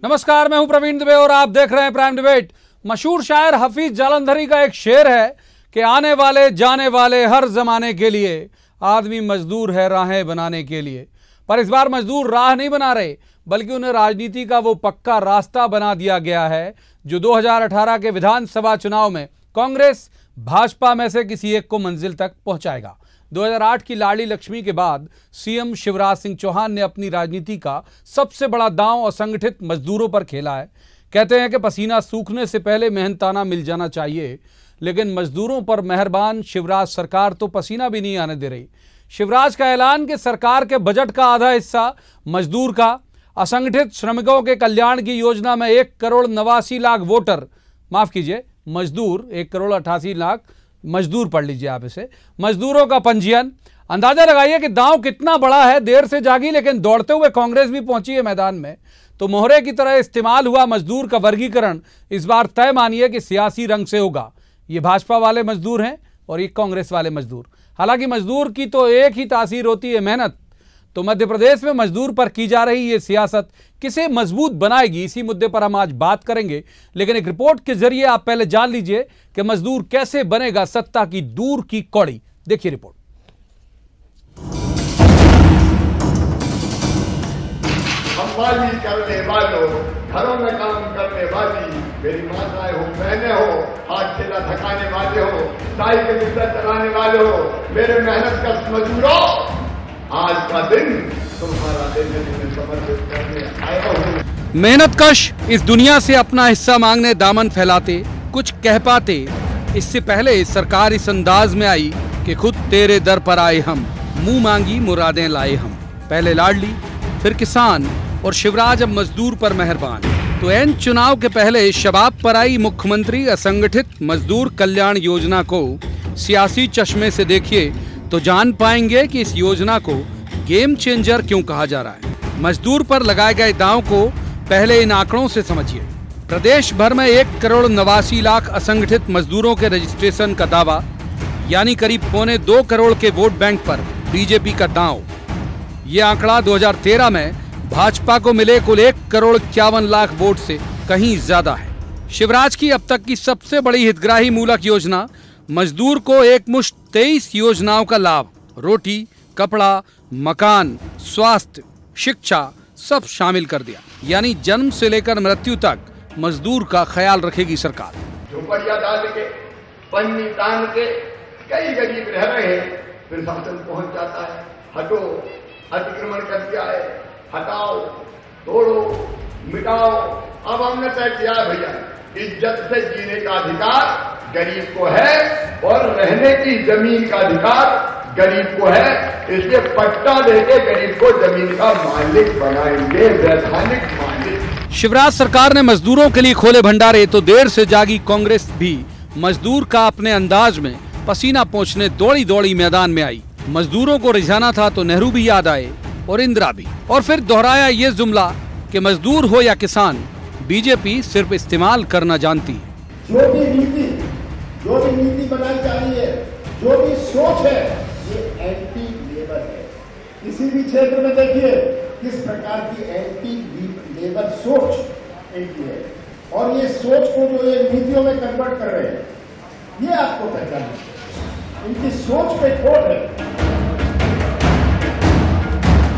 नमस्कार, मैं हूं प्रवीण दुबे और आप देख रहे हैं प्राइम डिबेट। मशहूर शायर हफीज जालंधरी का एक शेर है कि आने वाले जाने वाले हर जमाने के लिए आदमी मजदूर है राहें बनाने के लिए। पर इस बार मजदूर राह नहीं बना रहे, बल्कि उन्हें राजनीति का वो पक्का रास्ता बना दिया गया है जो 2018 के विधानसभा चुनाव में कांग्रेस भाजपा में से किसी एक को मंजिल तक पहुंचाएगा। 2008 की लाडली लक्ष्मी के बाद सीएम शिवराज सिंह चौहान ने अपनी राजनीति का सबसे बड़ा दांव असंगठित मजदूरों पर खेला है। कहते हैं कि पसीना सूखने से पहले मेहनताना मिल जाना चाहिए, लेकिन मजदूरों पर मेहरबान शिवराज सरकार तो पसीना भी नहीं आने दे रही। शिवराज का ऐलान कि सरकार के बजट का आधा हिस्सा मजदूर का, असंगठित श्रमिकों के कल्याण की योजना में 1,89,00,000 वोटर, माफ कीजिए मजदूर, 1,88,00,000 मजदूर पढ़ लीजिए आप इसे, मजदूरों का पंजीयन। अंदाजा लगाइए कि दांव कितना बड़ा है। देर से जागी लेकिन दौड़ते हुए कांग्रेस भी पहुंची है मैदान में। तो मोहरे की तरह इस्तेमाल हुआ मजदूर का वर्गीकरण इस बार तय मानिए कि सियासी रंग से होगा। ये भाजपा वाले मजदूर हैं और ये कांग्रेस वाले मजदूर। हालांकि मजदूर की तो एक ही तासीर होती है, मेहनत। तो मध्य प्रदेश में मजदूर पर की जा रही ये सियासत किसे मजबूत बनाएगी, इसी मुद्दे पर हम आज बात करेंगे। लेकिन एक रिपोर्ट के जरिए आप पहले जान लीजिए कि मजदूर कैसे बनेगा सत्ता की दूर की कौड़ी। देखिए रिपोर्ट। अंबानी करने वालों, घरों में काम करने वाली मेरी माताएं हो, बहनें हो, हाथ ठेला थकाने वाले हो, साइकिल रिक्शा चलाने वाले हो, मेरे मेहनत कश मजदूरों, आज का दिन तुम्हारा दिन है, तुम्हें समर्पित करने आया हूं। मेहनत कश इस दुनिया से अपना हिस्सा मांगने दामन फैलाते, कुछ कह पाते। इससे पहले सरकार इस अंदाज में आई कि खुद तेरे दर पर आए हम, मुंह मांगी मुरादें लाए हम। पहले लाडली, फिर किसान और शिवराज अब मजदूर पर मेहरबान। तो एन चुनाव के पहले शबाब पर आई मुख्यमंत्री असंगठित मजदूर कल्याण योजना को सियासी चश्मे से देखिए तो जान पाएंगे कि इस योजना को गेम चेंजर क्यों कहा जा रहा है। मजदूर पर लगाए गए दांव को पहले इन आंकड़ों से समझिए। प्रदेश भर में 1,89,00,000 असंगठित मजदूरों के रजिस्ट्रेशन का दावा, यानी करीब 2.25 करोड़ के वोट बैंक पर बीजेपी का दांव। ये आंकड़ा 2013 में भाजपा को मिले कुल 1,51,00,000 वोट से कहीं ज्यादा है। शिवराज की अब तक की सबसे बड़ी हितग्राही मूलक योजना मजदूर को एक मुश्त 23 योजनाओं का लाभ, रोटी, कपड़ा, मकान, स्वास्थ्य, शिक्षा सब शामिल कर दिया। यानी जन्म से लेकर मृत्यु तक मजदूर का ख्याल रखेगी सरकार। झोपड़ियां डाल के, पन्नी तान के कई गरीब रह रहे हैं, फिर शासन पहुंच जाता है, हटो, अतिक्रमण कर दिया है, हटाओ, तोड़ो, मिटाओ। अब हमने तय किया भैया, इज्जत से जीने का अधिकार गरीब को है और रहने की जमीन का अधिकार गरीब को है। इसलिए पट्टा देके गरीब को जमीन का मालिक बनाएंगे, वैधानिक मालिक। शिवराज सरकार ने मजदूरों के लिए खोले भंडारे, तो देर से जागी कांग्रेस भी मजदूर का अपने अंदाज में पसीना पोंछने दौड़ी दौड़ी मैदान में आई। मजदूरों को रिझाना था तो नेहरू भी याद आए और इंदिरा भी। और फिर दोहराया ये जुमला कि मजदूर हो या किसान, बीजेपी सिर्फ इस्तेमाल करना जानती है। जो भी नीति बनाई जा रही है, जो भी सोच है, ये एंटी लेबर है। किसी भी क्षेत्र में देखिए किस प्रकार की एंटी लेबर सोच इनकी है, और ये सोच को जो ये नीतियों में कन्वर्ट कर रहे हैं, ये आपको पहचानना है। इनकी सोच पे खोट है।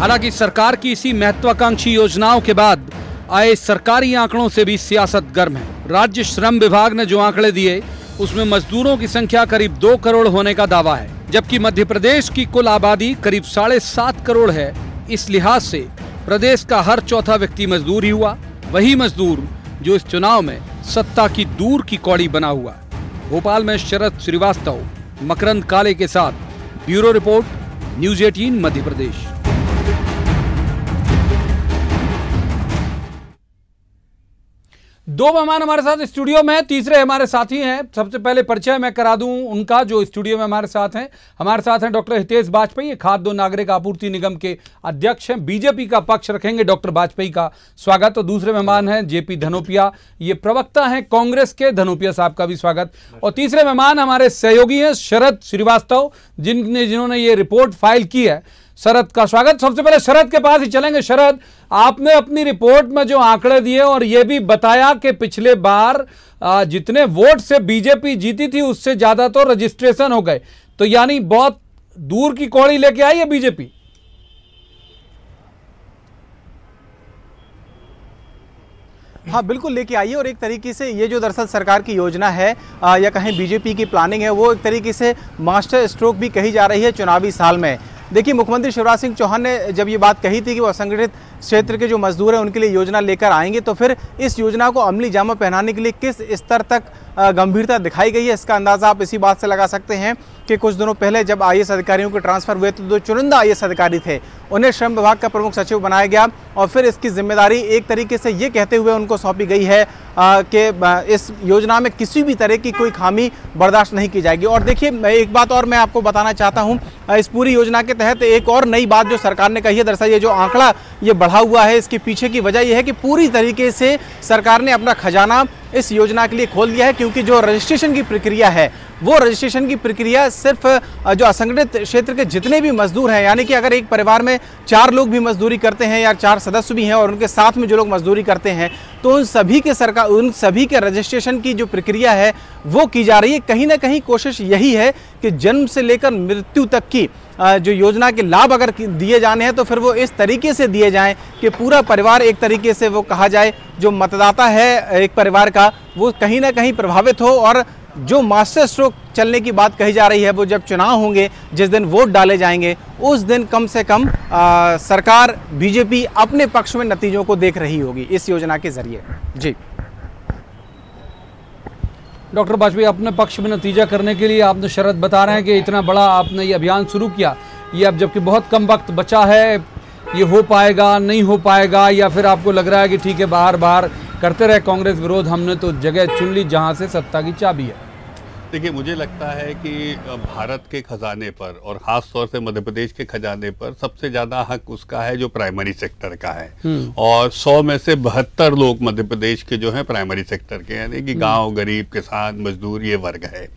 हालांकि सरकार की इसी महत्वाकांक्षी योजनाओं के बाद आए सरकारी आंकड़ों से भी सियासत गर्म है। राज्य श्रम विभाग ने जो आंकड़े दिए उसमें मजदूरों की संख्या करीब 2 करोड़ होने का दावा है, जबकि मध्य प्रदेश की कुल आबादी करीब 7.5 करोड़ है। इस लिहाज से प्रदेश का हर चौथा व्यक्ति मजदूर ही हुआ। वही मजदूर जो इस चुनाव में सत्ता की दूर की कौड़ी बना हुआ। भोपाल में शरद श्रीवास्तव, मकरंद काले के साथ bureau report, news 18 Madhya Pradesh. दो मेहमान हमारे साथ स्टूडियो में, तीसरे हमारे साथी हैं। सबसे पहले परिचय मैं करा दूं उनका जो स्टूडियो में हमारे साथ हैं। हमारे साथ हैं डॉक्टर हितेश वाजपेयी, खाद्य और नागरिक आपूर्ति निगम के अध्यक्ष हैं। बीजेपी का पक्ष रखेंगे। डॉक्टर वाजपेयी का स्वागत। और दूसरे मेहमान हैं जेपी धनोपिया, ये प्रवक्ता हैं कांग्रेस के। धनोपिया साहब का भी स्वागत। और तीसरे मेहमान हमारे सहयोगी हैं शरद श्रीवास्तव, जिन्होंने ये रिपोर्ट फाइल की है। शरद का स्वागत। सबसे पहले शरद के पास ही चलेंगे। शरद, आपने अपनी रिपोर्ट में जो आंकड़े दिए और यह भी बताया कि पिछले बार जितने वोट से बीजेपी जीती थी उससे ज्यादा तो रजिस्ट्रेशन हो गए, तो यानी बहुत दूर की कौड़ी लेके आई है बीजेपी। हाँ बिल्कुल लेके आइए, और एक तरीके से ये जो दरअसल सरकार की योजना है या कहें बीजेपी की प्लानिंग है, वो एक तरीके से मास्टर स्ट्रोक भी कही जा रही है चुनावी साल में। देखिए, मुख्यमंत्री शिवराज सिंह चौहान ने जब ये बात कही थी कि वो असंगठित क्षेत्र के जो मजदूर हैं उनके लिए योजना लेकर आएंगे, तो फिर इस योजना को अमली जामा पहनाने के लिए किस स्तर तक गंभीरता दिखाई गई है, इसका अंदाज़ा आप इसी बात से लगा सकते हैं कि कुछ दिनों पहले जब IAS अधिकारियों के ट्रांसफर हुए तो जो चुनिंदा IAS अधिकारी थे उन्हें श्रम विभाग का प्रमुख सचिव बनाया गया, और फिर इसकी जिम्मेदारी एक तरीके से ये कहते हुए उनको सौंपी गई है कि इस योजना में किसी भी तरह की कोई खामी बर्दाश्त नहीं की जाएगी। और देखिए, एक बात और मैं आपको बताना चाहता हूँ, इस पूरी योजना के तहत एक और नई बात जो सरकार ने कही है, दरअसल ये जो आंकड़ा ये बढ़ा हुआ है, इसके पीछे की वजह यह है कि पूरी तरीके से सरकार ने अपना खजाना इस योजना के लिए खोल दिया है, क्योंकि जो रजिस्ट्रेशन की प्रक्रिया है वो रजिस्ट्रेशन की प्रक्रिया सिर्फ जो असंगठित क्षेत्र के जितने भी मजदूर हैं, यानी कि अगर एक परिवार में 4 लोग भी मजदूरी करते हैं या 4 सदस्य भी हैं और उनके साथ में जो लोग मजदूरी करते हैं, तो उन सभी के रजिस्ट्रेशन की जो प्रक्रिया है वो की जा रही है। कहीं ना कहीं कोशिश यही है कि जन्म से लेकर मृत्यु तक की जो योजना के लाभ अगर दिए जाने हैं तो फिर वो इस तरीके से दिए जाएं कि पूरा परिवार, एक तरीके से वो कहा जाए जो मतदाता है एक परिवार का, वो कहीं ना कहीं प्रभावित हो। और जो मास्टर स्ट्रोक चलने की बात कही जा रही है, वो जब चुनाव होंगे, जिस दिन वोट डाले जाएंगे, उस दिन कम से कम सरकार बीजेपी अपने पक्ष में नतीजों को देख रही होगी इस योजना के जरिए। जी डॉक्टर वाजपेयी, अपने पक्ष में नतीजा करने के लिए आपने शरद बता रहे हैं कि इतना बड़ा आपने ये अभियान शुरू किया, ये अब जबकि बहुत कम वक्त बचा है, ये हो पाएगा नहीं हो पाएगा, या फिर आपको लग रहा है कि ठीक है बाहर करते रहे कांग्रेस विरोध, हमने तो जगह चुन ली जहां से सत्ता की चाबी है? देखिए, मुझे लगता है कि भारत के खजाने पर और ख़ास तौर से मध्य प्रदेश के खजाने पर सबसे ज़्यादा हक उसका है जो प्राइमरी सेक्टर का है, और 100 में से 72 लोग मध्य प्रदेश के जो हैं प्राइमरी सेक्टर के, यानी कि गांव, गरीब, किसान, मजदूर, ये वर्ग है।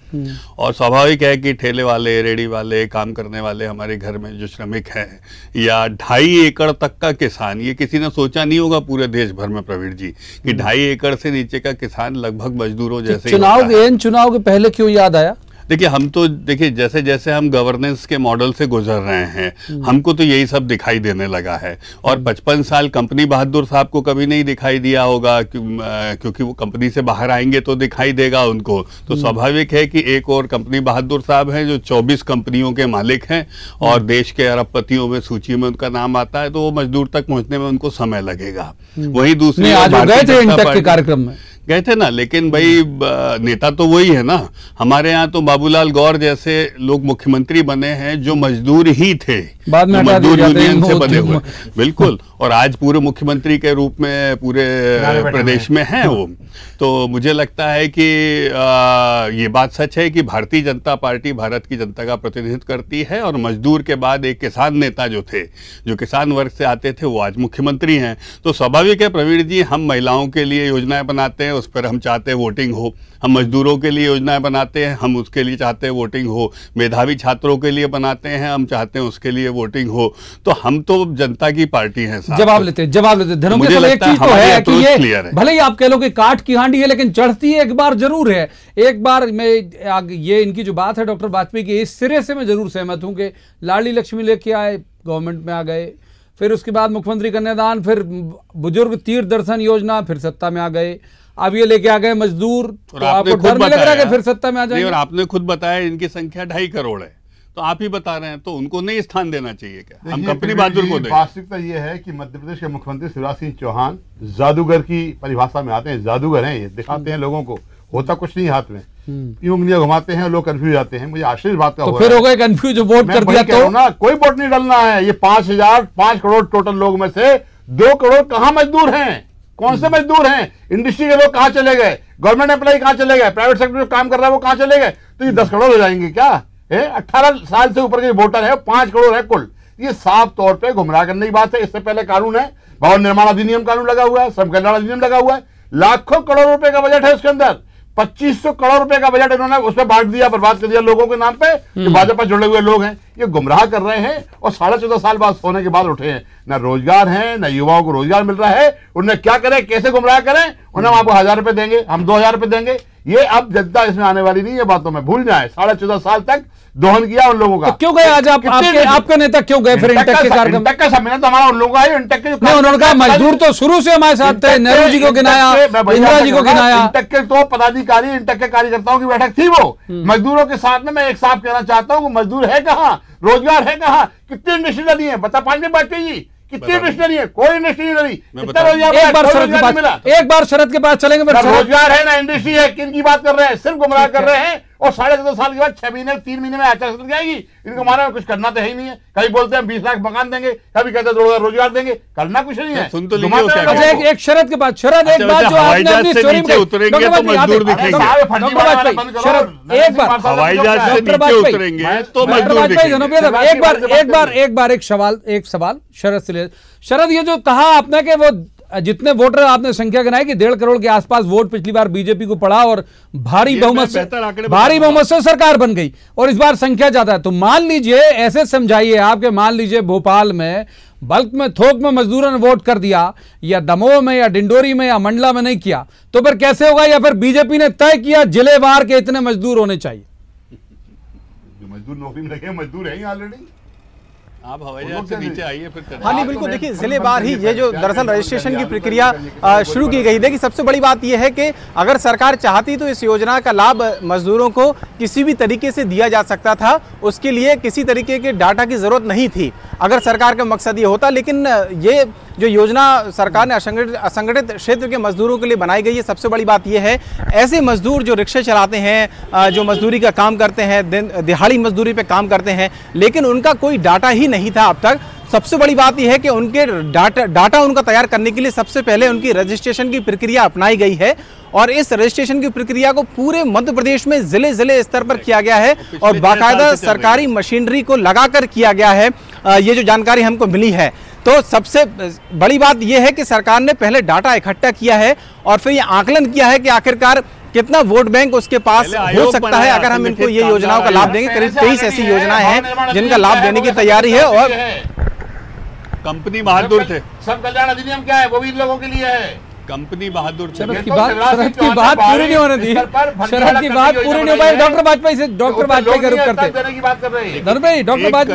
और स्वाभाविक है कि ठेले वाले, रेडी वाले, काम करने वाले हमारे घर में जो श्रमिक हैं, या 2.5 एकड़ तक का किसान, ये किसी ने सोचा नहीं होगा पूरे देश भर में प्रवीण जी कि 2.5 एकड़ से नीचे का किसान लगभग मजदूरों जैसे चुनाव के पहले क्यों याद आया? देखिए, हम तो देखिए जैसे जैसे हम गवर्नेंस के मॉडल से गुजर रहे हैं, हमको तो यही सब दिखाई देने लगा है। और 55 साल कंपनी बहादुर साहब को कभी नहीं दिखाई दिया होगा, क्योंकि वो कंपनी से बाहर आएंगे तो दिखाई देगा उनको। तो स्वाभाविक है कि एक और कंपनी बहादुर साहब हैं जो 24 कंपनियों के मालिक हैं और देश के अरबपतियों में सूची में उनका नाम आता है, तो वो मजदूर तक पहुंचने में उनको समय लगेगा। वही दूसरी कार्यक्रम में गए थे ना, लेकिन भाई नेता तो वही है ना। हमारे यहाँ तो बाबूलाल गौर जैसे लोग मुख्यमंत्री बने हैं जो मजदूर ही थे, बाद में मजदूर यूनियन से बने हुए, बिल्कुल, और आज पूरे मुख्यमंत्री के रूप में पूरे प्रदेश में हैं वो। तो मुझे लगता है कि ये बात सच है कि भारतीय जनता पार्टी भारत की जनता का प्रतिनिधित्व करती है, और मजदूर के बाद एक किसान नेता जो थे, जो किसान वर्ग से आते थे, वो आज मुख्यमंत्री हैं। तो स्वाभाविक है प्रवीण जी, हम महिलाओं के लिए योजनाएं बनाते हैं, उस पर हम चाहते हैं वोटिंग हो। हम मजदूरों के लिए योजनाएं बनाते हैं, हम उसके लिए चाहते हैं वोटिंग हो। मेधावी छात्रों के लिए बनाते हैं, हम चाहते हैं उसके लिए वोटिंग हो। तो हम तो जनता की पार्टी है। जवाब लेते धनों के एक चीज तो है कि ये भले ही आप कह लो कि काट की हांडी है, लेकिन चढ़ती है एक बार जरूर है। एक बार मैं ये इनकी जो बात है डॉक्टर वाजपेयी की, इस सिरे से मैं जरूर सहमत हूं कि लाडली लक्ष्मी लेके आए, गवर्नमेंट में आ गए, फिर उसके बाद मुख्यमंत्री कन्यादान, फिर बुजुर्ग तीर्थ दर्शन योजना, फिर सत्ता में आ गए, अब ये लेके आ गए मजदूर, तो आपको डर नहीं लग रहा है कि फिर सत्ता में आ जाएंगे? और आपने खुद बताया इनकी संख्या 2.5 करोड़ है, तो आप ही बता रहे हैं, तो उनको नहीं स्थान देना चाहिए क्या? हम कंपनी बहादुर को दें। वास्तविकता ये है कि मध्य प्रदेश के मुख्यमंत्री शिवराज सिंह चौहान जादूगर की परिभाषा में आते हैं। जादूगर हैं, ये दिखाते हैं लोगों को, होता कुछ नहीं हाथ में, यूं उंगलियां घुमाते हैं, लोग कंफ्यूज जाते हैं। मुझे आश्चर्य बात का तो फिर हो गए कंफ्यूज, वोट कर दिया तो ना, कोई वोट नहीं डालना है। ये 5 करोड़ टोटल लोग में से 2 करोड़ कहाँ मजदूर हैं? कौन से मजदूर हैं? इंडस्ट्री के लोग कहाँ चले गए? गवर्नमेंट एम्प्लॉय कहाँ चले गए? प्राइवेट सेक्टर में काम कर रहा है वो कहाँ चले गए? तो ये 10 करोड़ हो जाएंगे क्या? 18 साल से ऊपर के वोटर है, 5 करोड़ है कुल। ये साफ तौर पे गुमराह करने की बात है। इससे पहले कानून है, भवन निर्माण अधिनियम कानून लगा हुआ है, श्रम कल्याण अधिनियम लगा हुआ है, लाखों करोड़ रुपए का बजट है उसके अंदर। 2500 करोड़ रुपए का बजट इन्होंने उसमें बांट दिया, बर्बाद कर दिया लोगों के नाम पे जो भाजपा जुड़े हुए लोग हैं। ये गुमराह कर रहे हैं और 14.5 साल बाद सोने के बाद उठे हैं। ना रोजगार है, ना युवाओं को रोजगार मिल रहा है। उन्हें क्या करें, कैसे गुमराह करें? उन्हें हम आपको 1000 रुपए देंगे, हम 2000 रुपए देंगे। ये अब जनता इसमें आने वाली नहीं है, बातों में भूल जाए। 14.5 साल तक दोहन किया उन लोगों का। तो क्यों गए आज आपका नेता क्यों गए फिर इंटेक के कार्यक्रम? इंटेक का सम्मेलन तो हमारा उन लोगों का है। इंटेक के उन्होंने कहा मजदूर तो शुरू से हमारे साथ थे, नेहरू जी को गिनाया, इंदिरा जी को गिनाया। इंटेक के तो पदाधिकारी, इंटेक के कार्यकर्ताओं की बैठक थी वो। मजदूरों के साथ में मैं एक साफ कहना चाहता हूँ, मजदूर है कहाँ, रोजगार है कहाँ, कितनी इंडस्ट्री डली है? बता पांच बाजपेयी जी, कितनी इंडस्ट्री है? कोई इंडस्ट्री नहीं डली। एक बार शरद के पास चलेंगे। रोजगार है ना इंडस्ट्री है, किन की बात कर रहे हैं? सिर्फ गुमराह कर रहे हैं। और 14.5 साल के बाद 6 महीने 3 महीने में आचार संहिता जाएगी। इनको माना कुछ करना तो है ही नहीं है। कभी बोलते हैं 20 लाख मकान देंगे, कभी कहते हैं रोजगार देंगे, करना कुछ नहीं है। सुन तो एक शरद के बाद शरद एक बात जो आपने अपनी स्टोरी में उतरेंगे तो मजदूर दिखेंगे। एक बार हवाई जहाज से नीचे उतरेंगे तो मजदूर दिखेंगे। एक बार एक सवाल शरद से ले। शरद, ये जो कहा आपने कि वो जितने वोटर आपने संख्या गिनाई कि 1.5 करोड़ के आसपास वोट पिछली बार बीजेपी को पड़ा और भारी बहुमत से सरकार बन गई और इस बार संख्या ज्यादा है, तो मान लीजिए, ऐसे समझाइए आपके, मान लीजिए भोपाल में बल्क में थोक में मजदूरों ने वोट कर दिया, या दमोह में या डिंडोरी में या मंडला में नहीं किया, तो फिर कैसे होगा? या फिर बीजेपी ने तय किया जिलेवार के इतने मजदूर होने चाहिए? मजदूर नौकरी में लगे, मजदूर है ऑलरेडी। आप हवाई जहाज से नीचे आइए फिर। हाँ नहीं, बिल्कुल। देखिए, जिलेवार ही ये जो दरअसल रजिस्ट्रेशन की प्रक्रिया शुरू की गई। देखिए, सबसे बड़ी बात यह है कि अगर सरकार चाहती तो इस योजना का लाभ मजदूरों को किसी भी तरीके से दिया जा सकता था। उसके लिए किसी तरीके के डाटा की जरूरत नहीं थी अगर सरकार का मकसद ये होता। लेकिन ये जो योजना सरकार ने असंगठित क्षेत्र के मजदूरों के लिए बनाई गई है, सबसे बड़ी बात यह है, ऐसे मजदूर जो रिक्शे चलाते हैं, जो मजदूरी का काम करते हैं, दिहाड़ी मजदूरी पे काम करते हैं, लेकिन उनका कोई डाटा ही नहीं था अब तक। सबसे बड़ी बात यह है कि उनके डाटा उनका तैयार करने के लिए सबसे पहले उनकी रजिस्ट्रेशन की प्रक्रिया अपनाई गई है और इस रजिस्ट्रेशन की प्रक्रिया को पूरे मध्य प्रदेश में जिले स्तर पर किया गया है और बाकायदा सरकारी मशीनरी को लगाकर किया गया है। ये जो जानकारी हमको मिली है, तो सबसे बड़ी बात यह है कि सरकार ने पहले डाटा इकट्ठा किया है और फिर ये आकलन किया है कि आखिरकार कितना वोट बैंक उसके पास हो सकता है अगर हम इनको ये योजनाओं का लाभ देंगे। करीब 23 ऐसी योजनाएं हैं जिनका लाभ देने की तैयारी है। और कंपनी बहादुर थे। सब कल्याण अधिनियम क्या है? वो भी इन लोगों के लिए है। कंपनी बहादुर थे। शरद की बात पूरी नहीं होने दी। शरद की बात पूरी नहीं हो पाई। डॉक्टर वाजपेयी से, डॉक्टर वाजपेयी का रुख करते।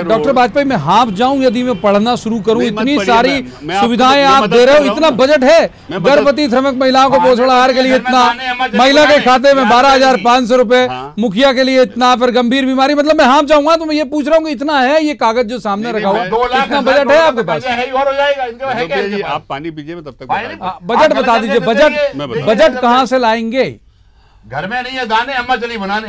डॉक्टर वाजपेयी, मैं हाफ जाऊं यदि मैं पढ़ना शुरू करूं? इतनी सारी सुविधाएं आप दे रहे हो, इतना बजट है। गर्भवती श्रमिक महिलाओं को पोषण आहार के लिए इतना, महिला के खाते में 12,500 रुपए, मुखिया के लिए इतना, फिर गंभीर बीमारी, मतलब मैं हाफ जाऊंगा। तो मैं ये पूछ रहा हूँ इतना है ये कागज जो सामने रखा हुआ, इतना बजट है आपके पास? आप पानी पीजिए, तब तक बजट बता दीजिए। बजट कहां से लाएंगे? घर में नहीं है दाने, अम्मा चली बनाने।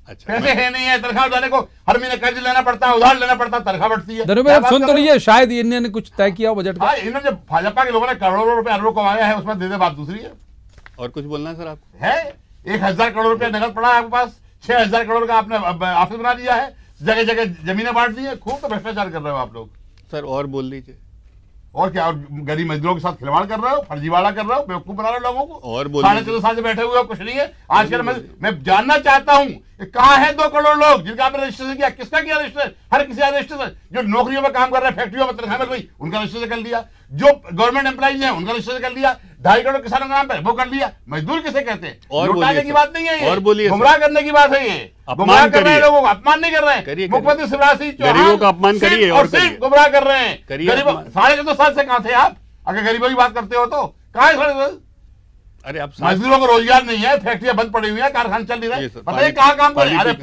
पैसे है नहीं है, तनख्वाह उठाने को हर महीने कर्ज लेना पड़ता है, उधार लेना पड़ता है, तनख्वाह बढ़ती है। सुन तो लीजिए, शायद इन्होंने कुछ तय किया हो बजट का। इन्होंने जब भाजपा के लोगों ने करोड़ों रुपए अरबों कमाया है, उसमें दे बात दूसरी है। और कुछ बोलना है सर आपको? है 1000 करोड़ रुपया नकद पड़ा है आपके पास, 6000 करोड़ का आपने ऑफिस बना दिया है, जगह जगह जमीनें बांट दी है। खूब तो भ्रष्टाचार कर रहे हो आप लोग सर। और बोल लीजिए। और क्या? और गरीब मजदूरों के साथ खिलवाड़ कर रहे हो, फर्जीवाड़ा कर रहे हो, बेवकूफ बना रहे हो लोगों को। और 14.5 साल से बैठे हुए हो, कुछ नहीं है। आजकल मैं जानना चाहता हूं कहां है 2 करोड़ लोग जिनका आपने रजिस्ट्रेशन किया? किसका किया रजिस्ट्रेशन? हर किसी का रजिस्ट्रेशन। जो नौकरियों में काम कर रहे हैं, फैक्ट्रियों में तनख्वाह मिल रही, उनका रजिस्ट्रेशन कर लिया। जो गवर्नमेंट एम्प्लॉइज हैं उनका रजिस्ट्रेशन कर लिया। 2.5 करोड़ किसानों के नाम पर वो कर लिया। मजदूर किसे कहते हैं? लुटाने की बात नहीं है ये, और बोलिए, गुमराह करने की बात है ये। गुमराह कर रहे हैं लोगों को, अपमान नहीं कर रहे हैं। मुख्यमंत्री शिवराज सिंह गरीबों का अपमान करिए और सिर्फ गुमराह कर रहे हैं। 14.5 साल से कहां थे आप? अगर गरीबों की बात करते हो तो कहां है? अरे आप मजदूरों को रोजगार नहीं है, फैक्ट्रियां बंद पड़ी हुई है, कारखाने चल नहीं रहे, बताइए कहां काम कर रहे हैं? अरे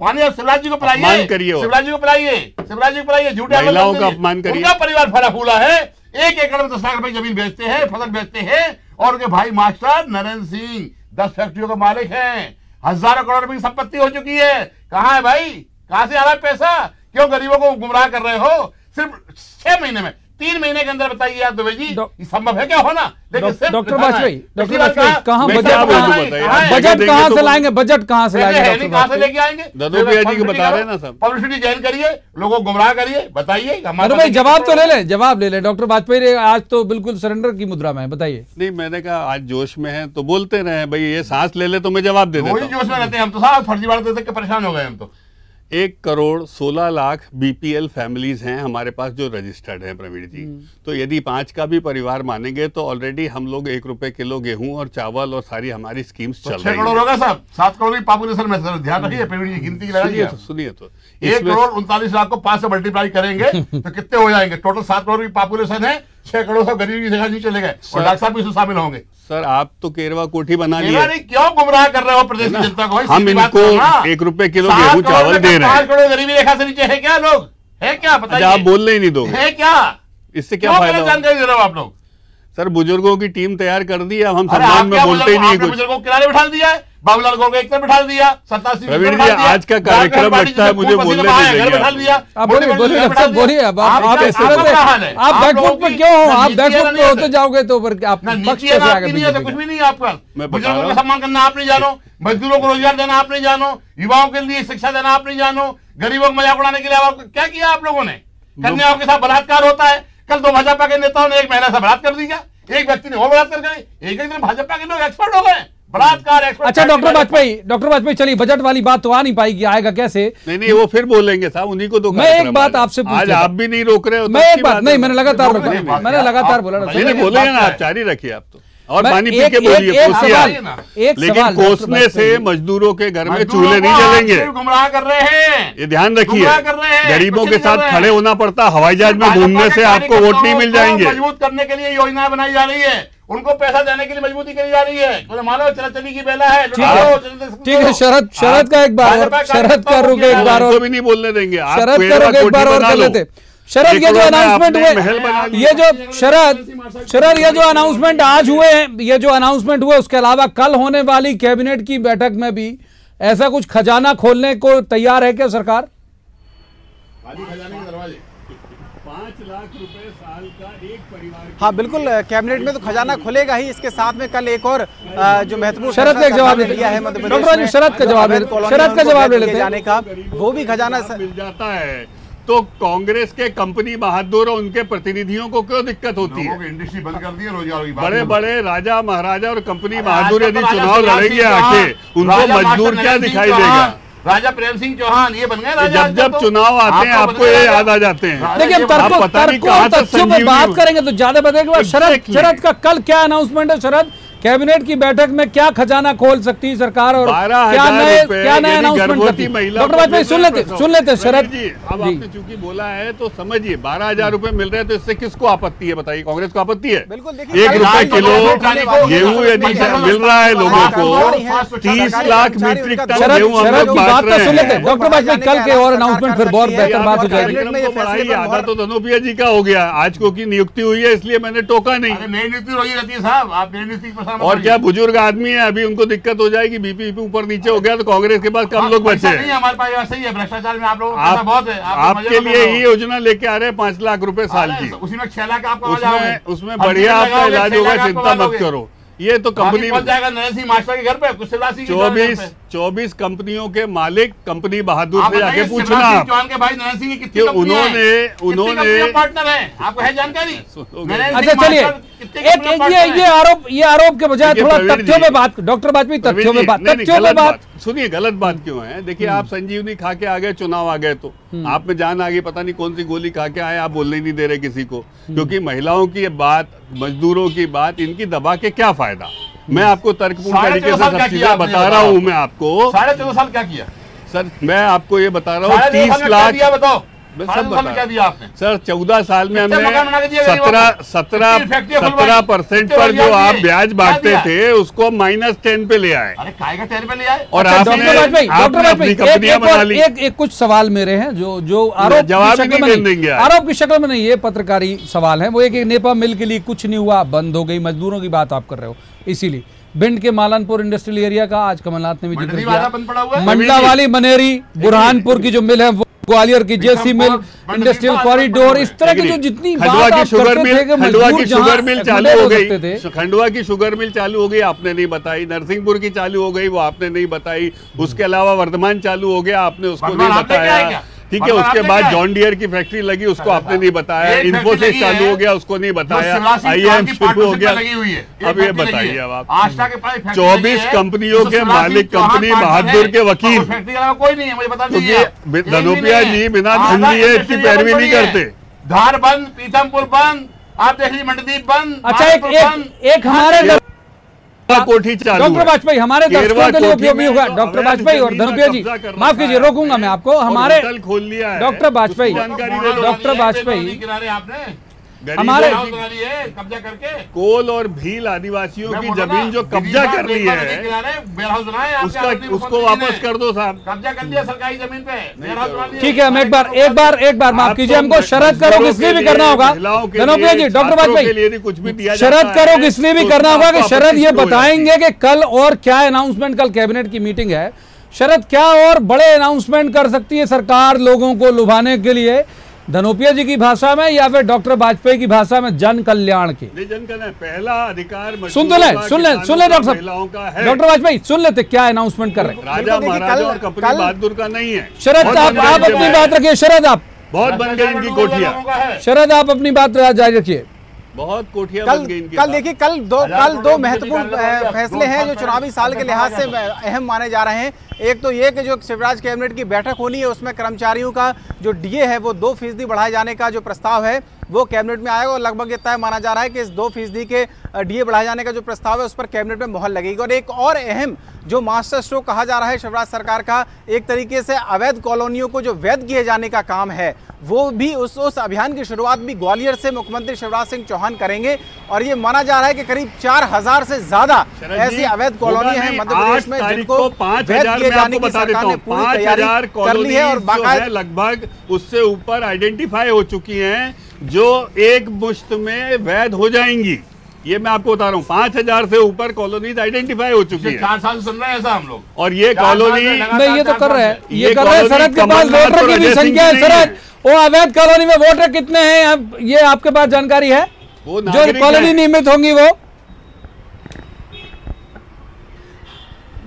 पानी आप शिवराज जी को पिलाइए, शिवराज जी को पिलाइए, शिवराज जी को पिलाइए। झूठे महिलाओं का अपमान करिए। उनका परिवार फला फूला है, 1 एकड़ में 10 लाख रुपए जमीन बेचते हैं, फसल बेचते हैं। और उनके भाई मास्टर नरेंद्र सिंह 10 फैक्ट्रियों का मालिक हैं, हजारों करोड़ रुपए की संपत्ति हो चुकी है। कहां है भाई? कहां से आ रहा है पैसा? क्यों गरीबों को गुमराह कर रहे हो? सिर्फ 6 महीने में 3 महीने के अंदर बताइए आप दुबे जी, ये संभव है क्या होना? डॉक्टर वाजपेयी कहाँ बजट कहाँ से लाएंगे? बजट कहाँ से लाएंगे? कहाँ से लेके आएंगे? ददोपिया जी को बता रहे हैं ना सब। पब्लिसिटी जाहिर करिए, लोगों को गुमराह करिए, बताइए। भाई जवाब तो ले ले, जवाब ले ले। डॉक्टर वाजपेयी आज तो बिल्कुल सरेंडर की मुद्रा में है, बताइए। नहीं, मैंने कहा आज जोश में है तो बोलते रहे भाई, ये सांस ले ले तो मैं जवाब दे देता हूं। जोश में रहते हैं हम तो साहब, फर्जीवाड़ा देख के परेशान हो गए हम तो। 1,16,00,000 बीपीएल फैमिलीज हैं हमारे पास जो रजिस्टर्ड हैं प्रवीण जी। तो यदि 5 का भी परिवार मानेंगे तो ऑलरेडी हम लोग 1 रुपए किलो गेहूं और चावल और सारी हमारी स्कीम्स चल रही है। 6 करोड़ होगा साहब, 7 करोड़ की पॉपुलेशन में, सर ध्यान रखिए प्रवीण जी, गिनती की लगाइए। सुनिए तो 1 करोड़ 39 लाख को 5 से मल्टीप्लाई करेंगे तो कितने हो जाएंगे? टोटल 7 करोड़ की पॉपुलेशन है, 6 करोड़ सब गरीबी की जगह नहीं चले गए और डॉक्टर साहब भी इसमें शामिल होंगे। सर आप तो केरवा कोठी बना लिया, क्यों गुमराह कर रहे हो प्रदेश की जनता को? हम इनको 1 रुपए किलो गेहूं चावल दे रहे हैं। 5 करोड़ गरीबी रेखा से नीचे है क्या लोग? है क्या? बताइए। आप बोलने ही नहीं दोगे, है क्या? इससे क्या फायदा? जानकारी दे रहे हो आप लोग। सर बुजुर्गों की टीम तैयार कर दी, अब हम सम्मान में बोलते ही नहीं कुछ। बुजुर्गों को किनारे बिठा दिया है, बाबूलाल गौर को एक तरफ बिठा दिया, 87 प्रवीण जी आज का कार्यक्रम लगता है मुझे बोलने बिठा दिया। बोलिए अब आप बैकफुट पे क्यों हो? आप बैकफुट पे होते जाओगे तो आप पक्ष कैसे आगे? कुछ भी नहीं है आपका। बुजुर्गों का सम्मान करना आप नहीं जानो, मजदूरों को रोजगार देना आप नहीं जानो, युवाओं के लिए शिक्षा देना आप नहीं जानो, गरीबों को मजाक उड़ाने के लिए क्या किया आप लोगों ने? कन्याओं के साथ बलात्कार होता है। कल 2 भाजपा के नेताओं ने एक महिला से बलात्कार कर दिया, एक व्यक्ति ने वो बलात्कार करे। एक दिन भाजपा के लोग एक्सपर्ट हो गए बलात्कार एक्सपर्ट। अच्छा डॉक्टर वाजपेयी चलिए, बजट वाली बात तो आ नहीं पाएगी, आएगा कैसे? नहीं वो फिर बोलेंगे साहब, उन्हीं को तो। मैं एक बात आपसे आज आप भी नहीं रोक रहे हो। मैं एक बात नहीं, मैंने लगातार बोला बोलेंगे ना, आप जारी रखिए आप तो। और पानी पी के बोलिए, लेकिन कोसने से मजदूरों के घर में चूल्हे नहीं जलेंगे। गुमराह कर रहे हैं, ये ध्यान रखिए। गरीबों के साथ खड़े होना पड़ता, हवाई जहाज में घूमने से आपको वोट नहीं मिल जाएंगे। मजबूत करने के लिए योजनाएं बनाई जा रही है, उनको पैसा देने के लिए मजबूती करी जा रही है। मानो चली की बेला है। ठीक है, शरद का एक बार, शरद का रुक एक बार और भी नहीं बोलने देंगे। शरद का रुक एक बार और कर लेते। शरद ये जो अनाउंसमेंट हुए, ये जो शरद ये जो अनाउंसमेंट आज हुए हैं, ये जो अनाउंसमेंट हुए, उसके अलावा कल होने वाली कैबिनेट की बैठक में भी ऐसा कुछ खजाना खोलने को तैयार है क्या सरकार? 5 लाख रुपए साल का एक परिवार। हाँ बिल्कुल, कैबिनेट में तो खजाना खुलेगा ही। इसके साथ में कल एक और जो महत्वपूर्ण शरद का जवाब दिया है मध्य प्रदेश, शरद का जवाब ले लेते जाने का, वो भी खजाना मिल जाता है। तो कांग्रेस के कंपनी बहादुर और उनके प्रतिनिधियों को क्यों दिक्कत होती है? इंडस्ट्री बंद कर दी है, रोजगार की बात। बड़े बड़े राजा महाराजा और कंपनी बहादुर यदि चुनाव लड़ेंगे आके, उनको मजदूर क्या दिखाई देगा? राजा प्रेम सिंह चौहान ये बन गए राजा। जब चुनाव आते हैं आपको ये याद आ जाते हैं। देखिए तथ्यों में बात करेंगे तो ज्यादा बताएंगे। शरद का कल क्या अनाउंसमेंट है? शरद कैबिनेट की बैठक में क्या खजाना खोल सकती है सरकार और क्या नए अनाउंसमेंट करती है? डॉक्टर वाजपेयी सुन लेते शरद जी। अब आपने चूंकि बोला है तो समझिए, 12,000 रुपए मिल रहे हैं तो इससे किसको आपत्ति है? बताइए, कांग्रेस को आपत्ति है? 1 रुपए किलो गेहूं यदि मिल रहा है लोगों को, 30 लाख मीट्रिक टन गेहूं शरद की बात तो सुन लेते डॉक्टर वाजपेयी। कल के और अनाउंसमेंट फिर बहुत बेहतर बात हो जाएगी। आधा तो धनोपिया जी का हो गया, आज को की नियुक्ति हुई है इसलिए मैंने टोका नहीं। नई नियुक्ति रोजी रहती है साहब, आप नई नियुक्ति और क्या बुजुर्ग आदमी है, अभी उनको दिक्कत हो जाएगी, बीपी ऊपर नीचे हो गया तो कांग्रेस के पास कम लोग बचे हैं। हमारे पास सही है, भ्रष्टाचार में आप लोगों का पैसा बहुत है। आपके लिए ही योजना लेके आ रहे हैं 5 लाख रुपए साल की, उसी में 6 लाख आपको उसमें बढ़िया आपका इलाज होगा, चिंता मत करो। ये तो कंपनी पहुंच जाएगा नरेंद्र सिंह मास्टर के घर पे, कुछ 24 कंपनियों के मालिक कंपनी बहादुर से जाके पूछना। चौहान के भाई नरेंद्र सिंह की कितनी उन्होंने पार्टनर है, आपको है जानकारी? अच्छा चलिए, ये आरोप के बजाय थोड़ा तथ्यों में बात, डॉक्टर वाजपेयी तथ्यों में बात सुनिए। गलत बात क्यों है? देखिए आप संजीवनी खा के आ गए, चुनाव आ गए तो आप में जान आ गई, पता नहीं कौन सी गोली खा के आए, आप बोलने नहीं दे रहे किसी को। क्योंकि महिलाओं की बात, मजदूरों की बात, इनकी दबा के क्या फायदा? मैं आपको तर्कपूर्ण तरीके से सब चीजें बता रहा हूँ। मैं आपको 14.5 साल क्या किया सर? मैं आपको ये बता रहा हूँ 30 लाख बताओ क्या दिया आपने? सर 14 साल में हमने 17% पर जो आप ब्याज बांटते थे उसको -10 पे ले आए। अरे काय का 10 पे ले आए? और आपने अपनी कंपनियां बना ली। एक कुछ सवाल मेरे हैं जो आरोप जवाब नहीं देंगे, आरोप की शक्ल में नहीं, ये पत्रकारी सवाल है। वो एक नेपा मिल के लिए कुछ नहीं हुआ, बंद हो गई, मजदूरों की बात आप कर रहे हो। इसीलिए भिंड के मालनपुर इंडस्ट्रियल एरिया का आज कमलनाथ ने भी जिक्र किया, मंडला वाली मनेरी बुरहानपुर की जो मिल है वो ग्वालियर की जेसी मिल, इंडस्ट्रियल कॉरिडोर, इस तरह की जो जितनी खंडवा की शुगर मिल, खंडवा की शुगर मिल चालू हो गई, खंडवा की शुगर मिल चालू हो गई, आपने नहीं बताई। नरसिंहपुर की चालू हो गई, वो आपने नहीं बताई। उसके अलावा वर्धमान चालू हो गया, आपने उसको नहीं बताया। ठीक है, उसके बाद जॉन डियर की फैक्ट्री लगी, उसको आपने नहीं बताया। इन्फोसिस चालू हो गया, उसको नहीं बताया। IIM शुरू हो गया, अब ये बताइए। अब आप 24 कंपनियों के मालिक, कंपनी बहादुर के वकील, कोई नहीं है, मुझे बता दीजिए। क्योंकि धनोपिया जी बिना धन लिए इसकी पैरवी नहीं करते। धार बंद, पीथमपुर बंद, आप देख लीजिए मंडदीप बंद। अच्छा, एक हमारे कोठी चालू, डॉक्टर वाजपेयी हमारे दर्शकों के लिए उपयोगी होगा। डॉक्टर वाजपेयी और धनुपिया जी, माफ कीजिए, रोकूंगा मैं आपको। हमारे खोल लिया है डॉक्टर वाजपेयी, डॉक्टर वाजपेयी, हमारे कब्जा करके कोल और भील आदिवासियों की जमीन जो कब्जा कर ली है, उसको वापस कर दो साहब। कब्जा कर लिया सरकारी जमीन पे। ठीक है, हम एक बार माफ कीजिए, हमको शरद करो इसलिए भी करना होगा। धनुपिया जी, डॉक्टर वाजपेयी, कुछ भी दिया शरद करो इसलिए भी करना होगा कि शरद ये बताएंगे कि कल और क्या अनाउंसमेंट, कल कैबिनेट की मीटिंग है, शरद क्या और बड़े अनाउंसमेंट कर सकती है सरकार लोगों को लुभाने के लिए, धनोपिया जी की भाषा में या फिर डॉक्टर वाजपेयी की भाषा में, जन कल्याण के? जन कल्याण पहला अधिकार सुन ले डॉक्टर साहब, डॉक्टर वाजपेयी सुन लेते क्या अनाउंसमेंट कर रहे हैं। राजा महाराजा और कंपनी बहादुर का नहीं है। शरद आप अपनी बात रखिए। शरद आप बहुत बन गई इनकी कोठियां। शरद आप अपनी बात जारी रखिए। बहुत कोठियां बन गई इनकी। कल देखिए, कल दो महत्वपूर्ण फैसले हैं जो चुनावी साल के लिहाज से अहम माने जा रहे हैं। एक तो ये कि जो शिवराज कैबिनेट की बैठक होनी है, उसमें कर्मचारियों का जो डीए है वो 2% बढ़ाए जाने का जो प्रस्ताव है वो कैबिनेट में आएगा, और लगभग ये तय माना जा रहा है कि इस 2% के डीए बढ़ाए जाने का जो प्रस्ताव है उस पर कैबिनेट में मोहर लगेगी। और एक और अहम जो मास्टर स्ट्रोक कहा जा रहा है शिवराज सरकार का, एक तरीके से अवैध कॉलोनियों को जो वैध किए जाने का काम है, वो भी उस अभियान की शुरुआत भी ग्वालियर से मुख्यमंत्री शिवराज सिंह चौहान करेंगे। और ये माना जा रहा है कि करीब 4000 से ज्यादा ऐसी अवैध कॉलोनी है मध्य प्रदेश में जिनको वैध किए जाने की सरकार ने पूरी तैयारी कर ली है, और बाकायदा लगभग उससे ऊपर आइडेंटिफाई हो चुकी हैं जो एक मुश्त में वैध हो जाएंगी। ये मैं आपको बता रहा हूँ, 5000 से ऊपर कॉलोनीज आइडेंटिफाई हो चुकी है। 4 साल सुन रहे हैं ऐसा हम लोग, और ये कॉलोनी नहीं, ये तो कर रहे हैं, ये कर रहे हैं। शरद के पास वोटर की भी संख्या है। शरद, वो अवैध कॉलोनी में वोटर कितने हैं, ये आपके पास जानकारी है? जो कॉलोनी नियमित होंगी वो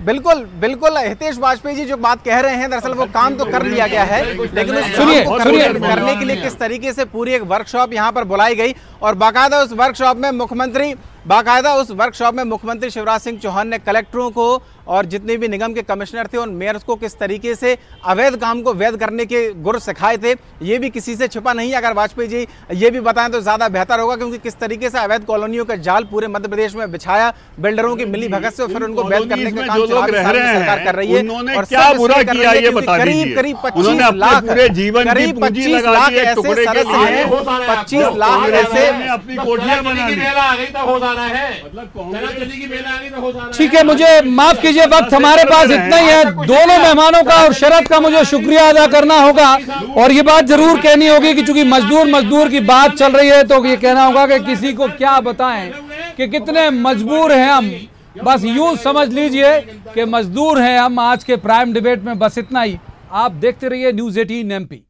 बिल्कुल हितेश वाजपेयी जी जो बात कह रहे हैं, दरअसल वो काम तो कर लिया गया है, लेकिन उस सुनिए करने के लिए किस तरीके से पूरी एक वर्कशॉप यहाँ पर बुलाई गई, और बाकायदा उस वर्कशॉप में मुख्यमंत्री शिवराज सिंह चौहान ने कलेक्टरों को और जितने भी निगम के कमिश्नर थे उन मेयर्स को किस तरीके से अवैध काम को वैध करने के गुर सिखाए थे, ये भी किसी से छिपा नहीं। अगर वाजपेयी जी ये भी बताएं तो ज्यादा बेहतर होगा, क्योंकि किस तरीके से अवैध कॉलोनियों का जाल पूरे मध्य प्रदेश में बिछाया, बिल्डरों की मिली भगत से फिर उनको वैध करने का काम सरकार कर रही है। और क्या बुरा किया ये बता दीजिए। करीब 25 लाख ऐसे सदस्य हैं, 25 लाख ऐसे अपनी कोठियां बना ली। ठीक है, मुझे माफ कीजिए, वक्त हमारे पास इतना ही है। दोनों मेहमानों का और शरद का मुझे शुक्रिया अदा करना होगा, और ये बात जरूर कहनी होगी कि चूंकि मजदूर की बात चल रही है तो ये कहना होगा कि किसी को क्या बताएं कि कितने मजबूर हैं हम। बस यूं समझ लीजिए कि मजदूर हैं हम। आज के प्राइम डिबेट में बस इतना ही। आप देखते रहिए News 18 MP।